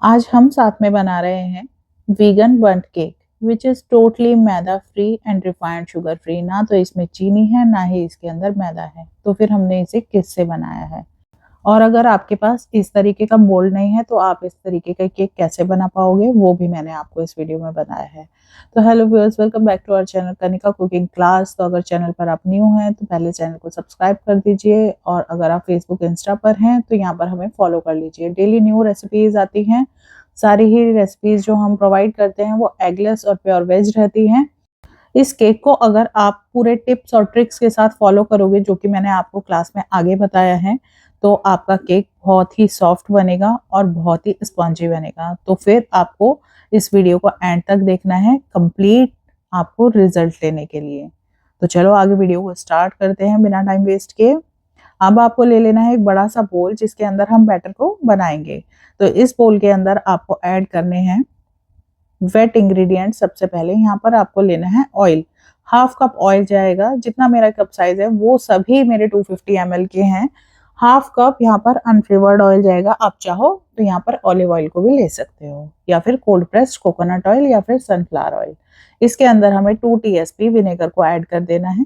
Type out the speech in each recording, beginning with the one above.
आज हम साथ में बना रहे हैं vegan bundt cake which is totally maida free and refined sugar free. ना तो इसमें चीनी है ना ही इसके अंदर मैदा है, तो फिर हमने इसे किससे बनाया है। और अगर आपके पास इस तरीके का मोल्ड नहीं है तो आप इस तरीके का केक कैसे बना पाओगे वो भी मैंने आपको इस वीडियो में बताया है। तो hello viewers, welcome back to our channel Kanika cooking class. तो अगर चैनल पर आप न्यू हैं तो पहले चैनल को सब्सक्राइब कर दीजिए, और अगर आप फेसबुक इंस्टा पर हैं तो यहाँ पर हमें फॉलो कर लीजिए। डेली न्यू रेसिपीज आती हैं। सारी ही रेसिपीज जो हम प्रोवाइड करते हैं वो एगलेस और प्योर वेज रहती हैं। इस केक को अगर आप पूरे टिप्स और ट्रिक्स के साथ फॉलो करोगे, जो कि मैंने आपको क्लास में आगे बताया है, तो आपका केक बहुत ही सॉफ्ट बनेगा और बहुत ही स्पॉन्जी बनेगा। तो फिर आपको इस वीडियो को एंड तक देखना है, कंप्लीट आपको रिजल्ट लेने के लिए। तो चलो आगे वीडियो को स्टार्ट करते हैं बिना टाइम वेस्ट किए। अब आपको ले लेना है एक बड़ा सा बोल जिसके अंदर हम बैटर को बनाएंगे। तो इस बोल के अंदर आपको ऐड करने हैं वेट इंग्रेडिएंट। सबसे पहले यहाँ पर आपको लेना है ऑयल। हाफ कप ऑयल जाएगा। जितना मेरा कप साइज है वो सभी मेरे 250 ml के हैं। हाफ कप यहाँ पर अनफ्लेवर्ड ऑयल जाएगा। आप चाहो तो यहाँ पर ऑलिव ऑयल को भी ले सकते हो, या फिर कोल्ड प्रेस्ड कोकोनट ऑयल, या फिर सनफ्लावर ऑयल। इसके अंदर हमें 2 टीएसपी विनेगर को ऐड कर देना है।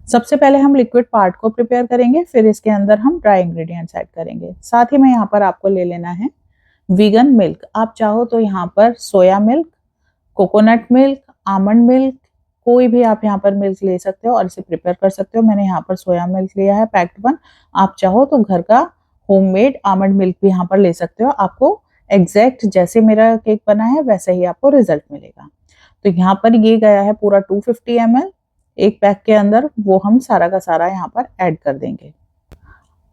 सबसे पहले हम लिक्विड पार्ट को प्रिपेयर करेंगे, फिर इसके अंदर हम ड्राई इंग्रेडिएंट्स ऐड करेंगे। साथ ही में यहाँ पर आपको ले लेना है वीगन मिल्क। आप चाहो तो यहाँ पर soya milk, coconut milk, almond milk, कोई भी आप यहाँ पर मिल्क ले सकते हो और इसे प्रिपेयर कर सकते हो। मैंने यहाँ पर सोया मिल्क लिया है पैक्ड वन। आप चाहो तो घर का होममेड आमंड मिल्क भी यहाँ पर ले सकते हो। आपको एग्जैक्ट जैसे मेरा केक बना है वैसे ही आपको रिजल्ट मिलेगा। तो यहाँ पर ये गया है पूरा 250 ml एक पैक के अंदर, वो हम सारा का सारा यहाँ पर ऐड कर देंगे।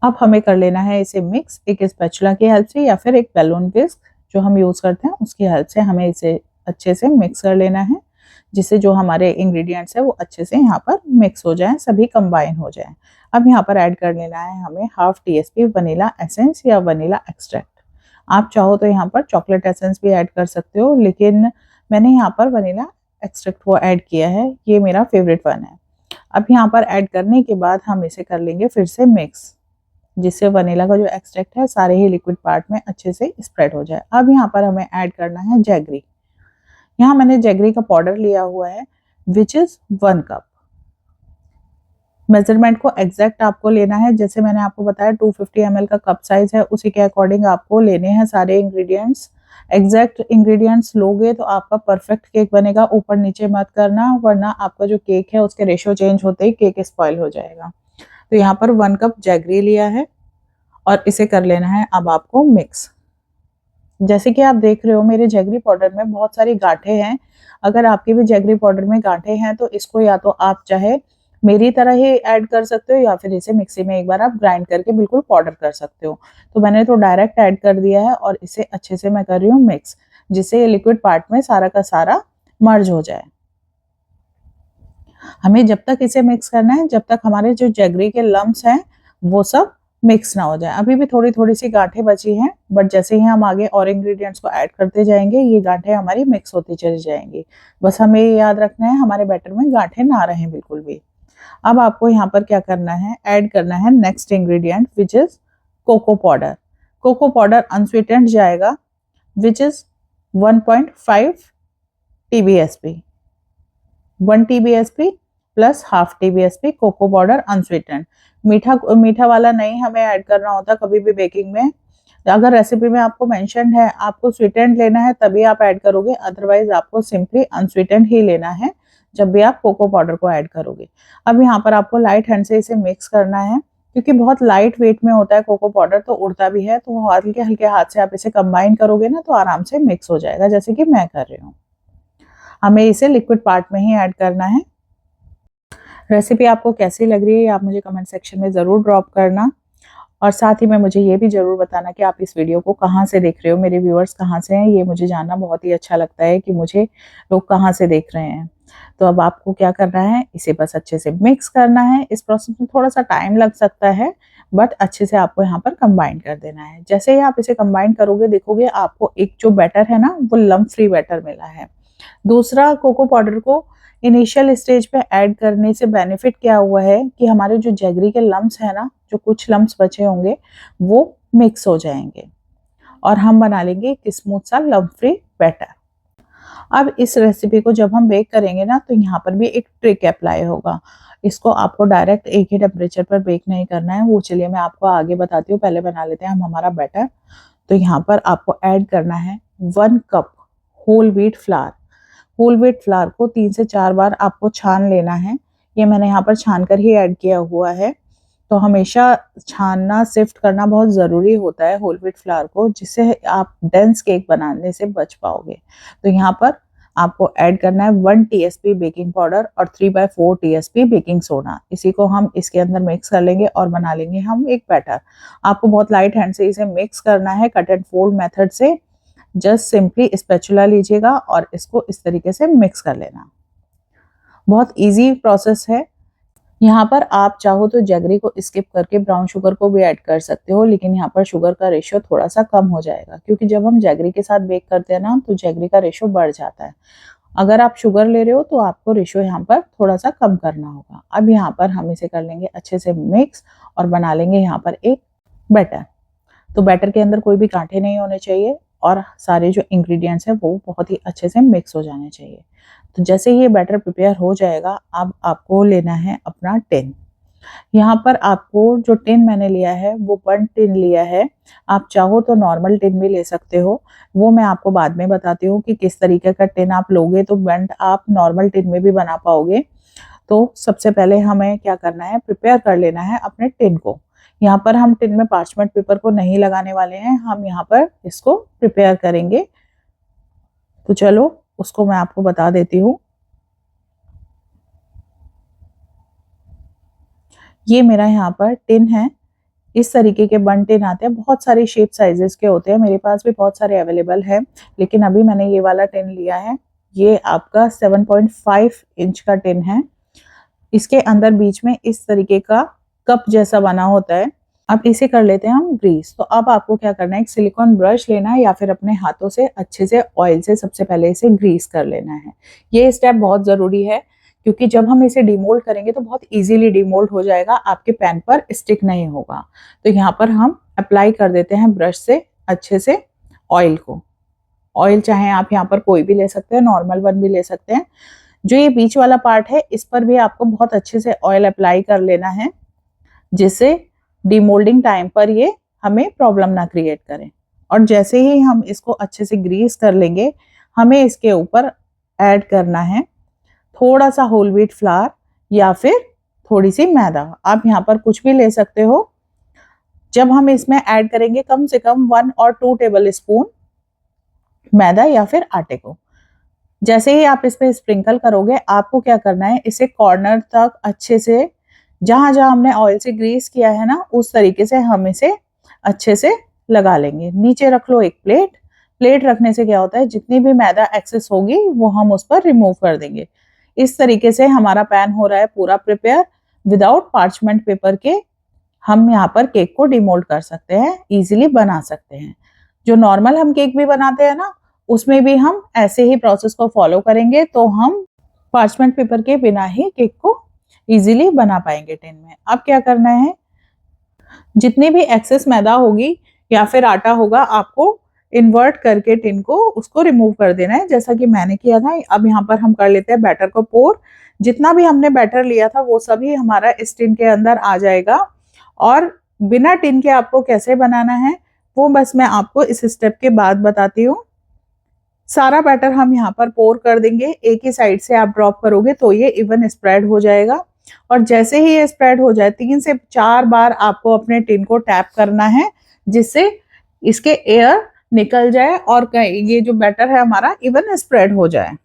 अब हमें कर लेना है इसे मिक्स, एक स्पैचुला की हेल्प से या फिर एक बैलून विस्क जो हम यूज करते हैं उसकी हेल्प से हमें इसे अच्छे से मिक्स कर लेना है, जिससे जो हमारे इंग्रेडिएंट्स है वो अच्छे से यहाँ पर मिक्स हो जाएं, सभी कंबाइन हो जाएं। अब यहाँ पर ऐड कर लेना है हमें हाफ टीएसपी वनीला एसेंस या वनीला एक्सट्रैक्ट। आप चाहो तो यहाँ पर चॉकलेट एसेंस भी ऐड कर सकते हो, लेकिन मैंने यहाँ पर वनीला एक्सट्रैक्ट को ऐड किया है, ये मेरा फेवरेट वन है। अब यहाँ पर ऐड करने के बाद हम इसे कर लेंगे फिर से मिक्स, जिससे वनीला का जो एक्सट्रैक्ट है सारे ही लिक्विड पार्ट में अच्छे से स्प्रेड हो जाए। अब यहाँ पर हमें ऐड करना है जैगरी। यहाँ मैंने जैगरी का पाउडर लिया हुआ है विच इज 1 कप। मेजरमेंट को एग्जैक्ट आपको लेना है, जैसे मैंने आपको बताया 250 ml का कप साइज है, उसी के अकॉर्डिंग आपको लेने हैं सारे इंग्रेडिएंट्स। एग्जैक्ट इंग्रेडिएंट्स लोगे तो आपका परफेक्ट केक बनेगा। ऊपर नीचे मत करना, वरना आपका जो केक है उसके रेशियो चेंज होते ही केक स्पॉइल हो जाएगा। तो यहाँ पर 1 कप जैगरी लिया है और इसे कर लेना है अब आपको मिक्स। जैसे कि आप देख रहे हो मेरे जैगरी पाउडर में बहुत सारी गांठें हैं। अगर आपके भी जैगरी पाउडर में गांठें हैं तो इसको या तो आप चाहे मेरी तरह ही ऐड कर सकते हो, या फिर इसे मिक्सी में एक बार आप ग्राइंड करके बिल्कुल पाउडर कर सकते हो। तो मैंने तो डायरेक्ट ऐड कर दिया है और इसे अच्छे से मैं कर रही हूँ मिक्स, जिससे ये लिक्विड पार्ट में सारा का सारा मर्ज हो जाए। हमें जब तक इसे मिक्स करना है जब तक हमारे जो जैगरी के लम्स हैं वो सब मिक्स ना हो जाए। अभी भी थोड़ी थोड़ी सी गांठें बची हैं, बट जैसे ही हम आगे और इंग्रेडिएंट्स को ऐड करते जाएंगे ये गांठें हमारी मिक्स होती चली जाएंगी। बस हमें ये याद रखना है हमारे बैटर में गांठें ना रहें बिल्कुल भी। अब आपको यहाँ पर क्या करना है, ऐड करना है next ingredient which is cocoa powder. Cocoa powder unsweetened जाएगा which is 1.5 TBSP। 1 TBSP plus half TBSP cocoa powder unsweetened. मीठा वाला नहीं हमें ऐड करना होता कभी भी बेकिंग में। अगर रेसिपी में आपको मेंशन है आपको स्वीटेंड लेना है तभी आप ऐड करोगे, अदरवाइज आपको सिंपली अनस्वीटेंड ही लेना है जब भी आप कोको पाउडर को ऐड करोगे। अब यहाँ पर आपको लाइट हैंड से इसे मिक्स करना है, क्योंकि बहुत लाइट वेट में होता है कोको पाउडर तो उड़ता भी है। तो हल्के हल्के हाथ से आप इसे कंबाइन करोगे ना तो आराम से मिक्स हो जाएगा, जैसे कि मैं कर रही हूँ। हमें इसे लिक्विड पार्ट में ही ऐड करना है। रेसिपी आपको कैसी लग रही है आप मुझे कमेंट सेक्शन में ज़रूर ड्रॉप करना, और साथ ही में मुझे ये भी ज़रूर बताना कि आप इस वीडियो को कहाँ से देख रहे हो, मेरे व्यूअर्स कहाँ से हैं। ये मुझे जानना बहुत ही अच्छा लगता है कि मुझे लोग कहाँ से देख रहे हैं। तो अब आपको क्या करना है, इसे बस अच्छे से मिक्स करना है। इस प्रोसेस में थोड़ा सा टाइम लग सकता है, बट अच्छे से आपको यहाँ पर कंबाइन कर देना है। जैसे ही आप इसे कंबाइन करोगे देखोगे आपको एक जो बैटर है ना वो लम्प फ्री बैटर मिला है। दूसरा, कोको पाउडर को इनिशियल स्टेज पे ऐड करने से बेनिफिट क्या हुआ है कि हमारे जो जैगरी के लम्स है ना, जो कुछ लम्स बचे होंगे वो मिक्स हो जाएंगे। और हम बना लेंगे एक स्मूथ सा लम्प फ्री बैटर। अब इस रेसिपी को जब हम बेक करेंगे ना, तो यहाँ पर भी एक ट्रिक अप्लाई होगा। इसको आपको डायरेक्ट एक ही टेम्परेचर पर बेक नहीं करना है, वो चलिए मैं आपको आगे बताती हूँ। पहले बना लेते हैं हम हमारा बैटर। तो यहाँ पर आपको ऐड करना है 1 cup whole wheat flour. Whole wheat flour को 3 से 4 बार आपको छान लेना है। ये मैंने यहाँ पर छान कर ही ऐड किया हुआ है। तो हमेशा छानना सिफ्ट करना बहुत ज़रूरी होता है होल व्हीट फ्लावर को, जिससे आप डेंस केक बनाने से बच पाओगे। तो यहाँ पर आपको ऐड करना है 1 टीएसपी बेकिंग पाउडर और 3/4 टीएसपी बेकिंग सोडा। इसी को हम इसके अंदर मिक्स कर लेंगे और बना लेंगे हम एक बैटर। आपको बहुत लाइट हैंड से इसे मिक्स करना है, कट एंड फोल्ड मेथड से। जस्ट सिंपली स्पैचुला लीजिएगा और इसको इस तरीके से मिक्स कर लेना। बहुत इजी प्रोसेस है। यहाँ पर आप चाहो तो जैगरी को स्किप करके ब्राउन शुगर को भी ऐड कर सकते हो, लेकिन यहाँ पर शुगर का रेशियो थोड़ा सा कम हो जाएगा, क्योंकि जब हम जैगरी के साथ बेक करते हैं ना, तो जैगरी का रेशियो बढ़ जाता है। अगर आप शुगर ले रहे हो तो आपको रेशियो यहाँ पर थोड़ा सा कम करना होगा। अब यहाँ पर हम इसे कर लेंगे अच्छे से मिक्स और बना लेंगे यहाँ पर एक बैटर। तो बैटर के अंदर कोई भी कांटे नहीं होने चाहिए और सारे जो इंग्रेडिएंट्स हैं वो बहुत ही अच्छे से मिक्स हो जाने चाहिए। तो जैसे ये बैटर प्रिपेयर हो जाएगा, अब आपको लेना है अपना टिन। यहाँ पर आपको जो टिन मैंने लिया है वो 1 टिन लिया है। आप चाहो तो नॉर्मल टिन भी ले सकते हो, वो मैं आपको बाद में बताती हूँ कि किस तरीके का टिन आप लोगे तो बंट आप नॉर्मल टिन में भी बना पाओगे। तो सबसे पहले हमें क्या करना है, प्रिपेयर कर लेना है अपने टिन को। यहाँ पर हम टिन में पार्चमेंट पेपर को नहीं लगाने वाले हैं, हम यहाँ पर इसको प्रिपेयर करेंगे। तो चलो उसको मैं आपको बता देती हूँ। ये मेरा यहाँ पर टिन है। इस तरीके के बन टिन आते हैं, बहुत सारे शेप साइजेस के होते हैं, मेरे पास भी बहुत सारे अवेलेबल हैं, लेकिन अभी मैंने ये वाला टिन लिया है। ये आपका 7.5 इंच का टिन है। इसके अंदर बीच में इस तरीके का कप जैसा बना होता है। अब इसे कर लेते हैं हम ग्रीस। तो अब आपको क्या करना है, एक सिलिकॉन ब्रश लेना है या फिर अपने हाथों से अच्छे से ऑयल से सबसे पहले इसे ग्रीस कर लेना है। ये स्टेप बहुत ज़रूरी है, क्योंकि जब हम इसे डिमोल्ड करेंगे तो बहुत इजीली डिमोल्ड हो जाएगा, आपके पैन पर स्टिक नहीं होगा। तो यहाँ पर हम अप्लाई कर देते हैं ब्रश से अच्छे से ऑयल को। ऑयल चाहे आप यहाँ पर कोई भी ले सकते हैं, नॉर्मल वन भी ले सकते हैं। जो ये बीच वाला पार्ट है इस पर भी आपको बहुत अच्छे से ऑयल अप्लाई कर लेना है, जिससे डिमोल्डिंग टाइम पर ये हमें प्रॉब्लम ना क्रिएट करें। और जैसे ही हम इसको अच्छे से ग्रीस कर लेंगे, हमें इसके ऊपर ऐड करना है थोड़ा सा होल व्हीट फ्लावर या फिर थोड़ी सी मैदा। आप यहाँ पर कुछ भी ले सकते हो। जब हम इसमें ऐड करेंगे कम से कम 1 और 2 टेबल स्पून मैदा या फिर आटे को। जैसे ही आप इस पे स्प्रिंकल करोगे, आपको क्या करना है, इसे कॉर्नर तक अच्छे से जहां जहां हमने ऑयल से ग्रीस किया है ना, उस तरीके से हम इसे अच्छे से लगा लेंगे। नीचे रख लो एक प्लेट। प्लेट रखने से क्या होता है, जितनी भी मैदा एक्सेस होगी वो हम उस पर रिमूव कर देंगे। इस तरीके से हमारा पैन हो रहा है पूरा प्रिपेयर। विदाउट पार्चमेंट पेपर के हम यहाँ पर केक को डिमोल्ड कर सकते हैं, इजीली बना सकते हैं। जो नॉर्मल हम केक भी बनाते हैं ना, उसमें भी हम ऐसे ही प्रोसेस को फॉलो करेंगे, तो हम पार्चमेंट पेपर के बिना ही केक को इजीली बना पाएंगे टिन में। अब क्या करना है, जितनी भी एक्सेस मैदा होगी या फिर आटा होगा, आपको इन्वर्ट करके टिन को उसको रिमूव कर देना है, जैसा कि मैंने किया था। अब यहाँ पर हम कर लेते हैं बैटर को पोर। जितना भी हमने बैटर लिया था वो सभी हमारा इस टिन के अंदर आ जाएगा। और बिना टिन के आपको कैसे बनाना है वो बस मैं आपको इस स्टेप के बाद बताती हूँ। सारा बैटर हम यहाँ पर पोर कर देंगे। एक ही साइड से आप ड्रॉप करोगे तो ये इवन स्प्रेड हो जाएगा। और जैसे ही ये स्प्रेड हो जाए, 3 से 4 बार आपको अपने टिन को टैप करना है, जिससे इसके एयर निकल जाए और ये जो बैटर है हमारा इवन स्प्रेड हो जाए।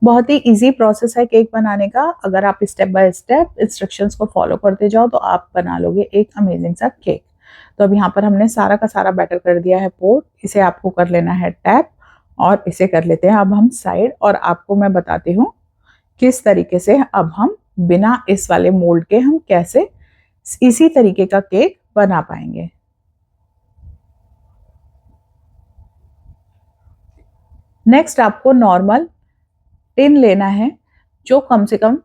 बहुत ही इजी प्रोसेस है केक बनाने का। अगर आप स्टेप बाय स्टेप इंस्ट्रक्शंस को फॉलो करते जाओ तो आप बना लोगे एक अमेजिंग सा केक। तो अब यहाँ पर हमने सारा का सारा बैटर कर दिया है पोर। इसे आपको कर लेना है टैप और इसे कर लेते हैं अब हम साइड। और आपको मैं बताती हूँ किस तरीके से अब हम बिना इस वाले मोल्ड के हम कैसे इसी तरीके का केक बना पाएंगे। नेक्स्ट आपको नॉर्मल टिन लेना है जो कम से कम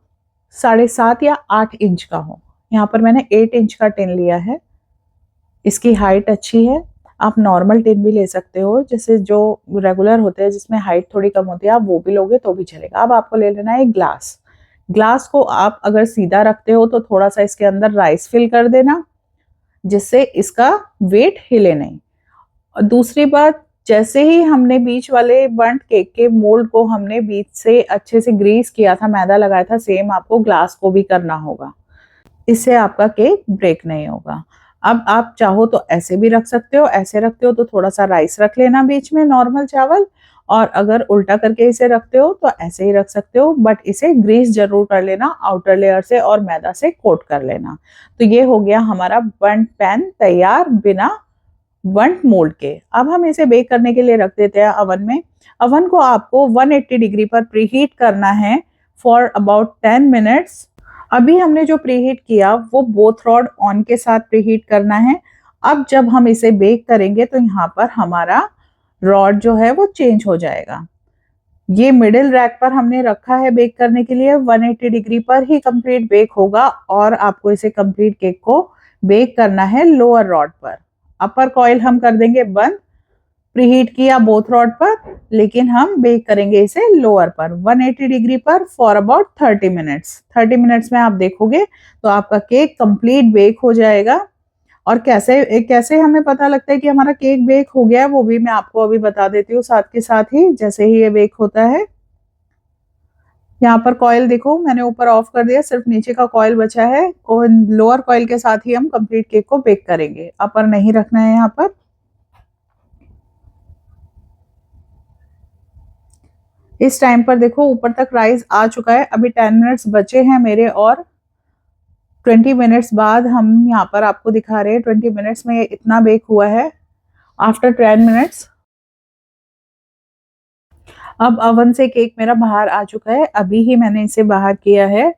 7.5 या 8 इंच का हो। यहाँ पर मैंने 8 इंच का टिन लिया है। इसकी हाइट अच्छी है। आप नॉर्मल टिन भी ले सकते हो, जैसे जो रेगुलर होते हैं जिसमें हाइट थोड़ी कम होती है, आप वो भी लोगे तो भी चलेगा। अब आपको ले लेना है एक ग्लास। ग्लास को आप अगर सीधा रखते हो तो थोड़ा सा इसके अंदर राइस फिल कर देना, जिससे इसका वेट हिले नहीं। और दूसरी बात, जैसे ही हमने बीच वाले बर्न्ट केक के मोल्ड को हमने बीच से अच्छे से ग्रीस किया था, मैदा लगाया था, सेम आपको ग्लास को भी करना होगा। इससे आपका केक ब्रेक नहीं होगा। अब आप चाहो तो ऐसे भी रख सकते हो, ऐसे रखते हो तो थोड़ा सा राइस रख लेना बीच में, नॉर्मल चावल। और अगर उल्टा करके इसे रखते हो तो ऐसे ही रख सकते हो, बट इसे ग्रीस जरूर कर लेना आउटर लेयर से और मैदा से कोट कर लेना। तो ये हो गया हमारा बर्न्ट पैन तैयार बिना बर्न्ट मोल्ड के। अब हम इसे बेक करने के लिए रख देते हैं अवन में। अवन को आपको 180 डिग्री पर प्रीहीट करना है फॉर अबाउट 10 मिनट्स। अभी हमने जो प्रीहीट किया वो बोथ रॉड ऑन के साथ प्रीहीट करना है। अब जब हम इसे बेक करेंगे तो यहाँ पर हमारा रॉड जो है वो चेंज हो जाएगा। ये मिडिल रैक पर हमने रखा है बेक करने के लिए, 180 डिग्री पर ही कंप्लीट बेक होगा और आपको इसे कंप्लीट केक को बेक करना है लोअर रॉड पर। अपर कॉइल हम कर देंगे बंद, प्रीहीट किया बोथ रॉड पर, लेकिन हम बेक करेंगे इसे लोअर पर 180 डिग्री पर फॉर अबाउट 30 मिनट्स। 30 मिनट्स में आप देखोगे तो आपका केक कंप्लीट बेक हो जाएगा। और कैसे कैसे हमें पता लगता है कि हमारा केक बेक हो गया है, वो भी मैं आपको अभी बता देती हूँ साथ के साथ ही, जैसे ही ये बेक होता है। यहाँ पर कॉइल देखो मैंने ऊपर ऑफ कर दिया, सिर्फ नीचे का कॉइल बचा है। लोअर कॉइल के साथ ही हम कंप्लीट केक को बेक करेंगे, अपर नहीं रखना है यहाँ पर। इस टाइम पर देखो ऊपर तक राइस आ चुका है। अभी 10 मिनट्स बचे हैं मेरे और 20 मिनट्स बाद हम यहाँ पर आपको दिखा रहे हैं 20 मिनट्स में ये इतना बेक हुआ है। आफ्टर 10 मिनट्स अब अवन से केक मेरा बाहर आ चुका है, अभी ही मैंने इसे बाहर किया है।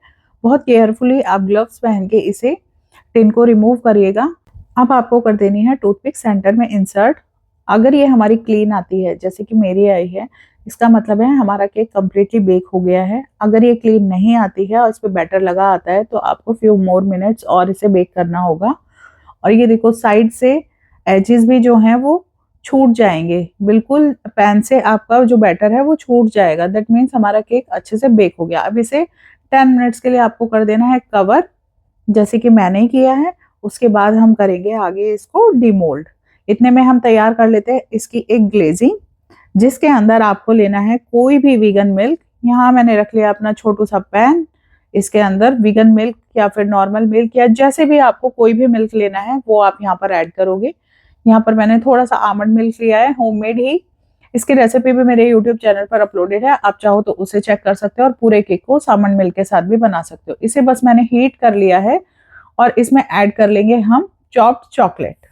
बहुत केयरफुली आप ग्लव्स पहन के इसे टिन को रिमूव करिएगा। अब आपको कर देनी है टूथपिक सेंटर में इंसर्ट। अगर ये हमारी क्लीन आती है जैसे कि मेरी आई है, इसका मतलब है हमारा केक कम्प्लीटली बेक हो गया है। अगर ये क्लीन नहीं आती है और इस पर बैटर लगा आता है तो आपको फ्यू मोर मिनट्स और इसे बेक करना होगा। और ये देखो साइड से एजेस भी जो हैं वो छूट जाएंगे, बिल्कुल पैन से आपका जो बैटर है वो छूट जाएगा। दैट मीन्स हमारा केक अच्छे से बेक हो गया। अब इसे 10 मिनट्स के लिए आपको कर देना है कवर, जैसे कि मैंने किया है। उसके बाद हम करेंगे आगे इसको डीमोल्ड। इतने में हम तैयार कर लेते हैं इसकी एक ग्लेजिंग, जिसके अंदर आपको लेना है कोई भी वीगन मिल्क। यहाँ मैंने रख लिया अपना छोटू सा पैन, इसके अंदर वीगन मिल्क या फिर नॉर्मल मिल्क या जैसे भी आपको कोई भी मिल्क लेना है वो आप यहाँ पर ऐड करोगे। यहाँ पर मैंने थोड़ा सा आमंड मिल्क लिया है, होममेड ही। इसकी रेसिपी भी मेरे यूट्यूब चैनल पर अपलोडेड है, आप चाहो तो उसे चेक कर सकते हो और पूरे केक को आमंड मिल्क के साथ भी बना सकते हो। इसे बस मैंने हीट कर लिया है और इसमें ऐड कर लेंगे हम चॉप्ड चॉकलेट।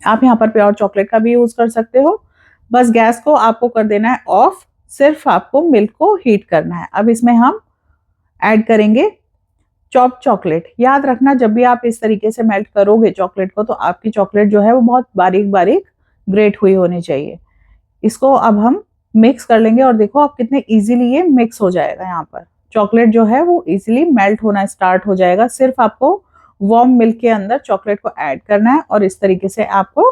आप यहाँ पर प्योर चॉकलेट का भी यूज कर सकते हो। बस गैस को आपको कर देना है ऑफ, सिर्फ आपको मिल्क को हीट करना है। अब इसमें हम ऐड करेंगे चॉप्ड चॉकलेट। याद रखना जब भी आप इस तरीके से मेल्ट करोगे चॉकलेट को तो आपकी चॉकलेट जो है वो बहुत बारीक बारीक ग्रेट हुई होनी चाहिए। इसको अब हम मिक्स कर लेंगे और देखो आप कितने इजीली ये मिक्स हो जाएगा। यहाँ पर चॉकलेट जो है वो इजीली मेल्ट होना स्टार्ट हो जाएगा। सिर्फ आपको वार्म मिल्क के अंदर चॉकलेट को ऐड करना है और इस तरीके से आपको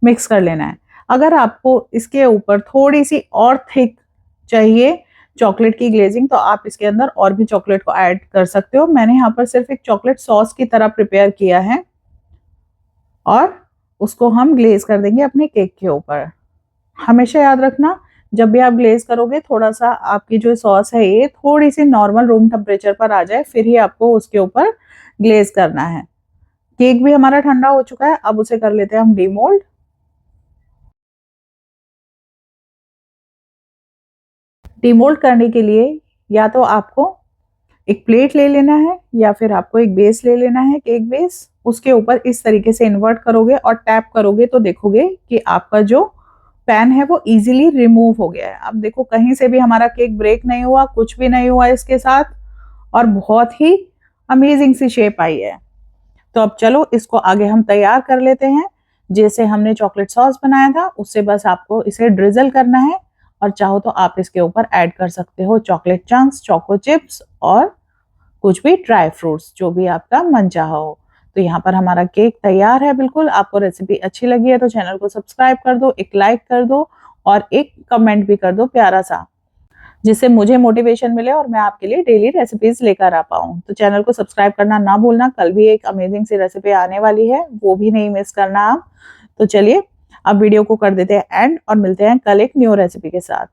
मिक्स कर लेना है। अगर आपको इसके ऊपर थोड़ी सी और थिक चाहिए चॉकलेट की ग्लेजिंग तो आप इसके अंदर और भी चॉकलेट को ऐड कर सकते हो। मैंने यहाँ पर सिर्फ एक चॉकलेट सॉस की तरह प्रिपेयर किया है और उसको हम ग्लेज कर देंगे अपने केक के ऊपर। हमेशा याद रखना जब भी आप ग्लेज करोगे थोड़ा सा आपकी जो सॉस है ये थोड़ी सी नॉर्मल रूम टेम्परेचर पर आ जाए, फिर ही आपको उसके ऊपर ग्लेज करना है। केक भी हमारा ठंडा हो चुका है, अब उसे कर लेते हैं हम डीमोल्ड। डीमोल्ड करने के लिए या तो आपको एक प्लेट ले लेना है या फिर आपको एक बेस ले लेना है, केक बेस। उसके ऊपर इस तरीके से इन्वर्ट करोगे और टैप करोगे तो देखोगे कि आपका जो पैन है वो इजीली रिमूव हो गया है। अब देखो कहीं से भी हमारा केक ब्रेक नहीं हुआ, कुछ भी नहीं हुआ इसके साथ, और बहुत ही अमेजिंग सी शेप आई है। तो अब चलो इसको आगे हम तैयार कर लेते हैं। जैसे हमने चॉकलेट सॉस बनाया था उससे बस आपको इसे ड्रिजल करना है और चाहो तो आप इसके ऊपर ऐड कर सकते हो चॉकलेट चंक्स, चोको चिप्स और कुछ भी ड्राई फ्रूट्स जो भी आपका मन चाहा हो। तो यहाँ पर हमारा केक तैयार है बिल्कुल। आपको रेसिपी अच्छी लगी है तो चैनल को सब्सक्राइब कर दो, एक लाइक कर दो और एक कमेंट भी कर दो प्यारा सा, जिससे मुझे मोटिवेशन मिले और मैं आपके लिए डेली रेसिपीज लेकर आ पाऊँ। तो चैनल को सब्सक्राइब करना ना भूलना, कल भी एक अमेजिंग सी रेसिपी आने वाली है, वो भी नहीं मिस करना आप। तो चलिए अब वीडियो को कर देते हैं एंड और मिलते हैं कल एक न्यू रेसिपी के साथ।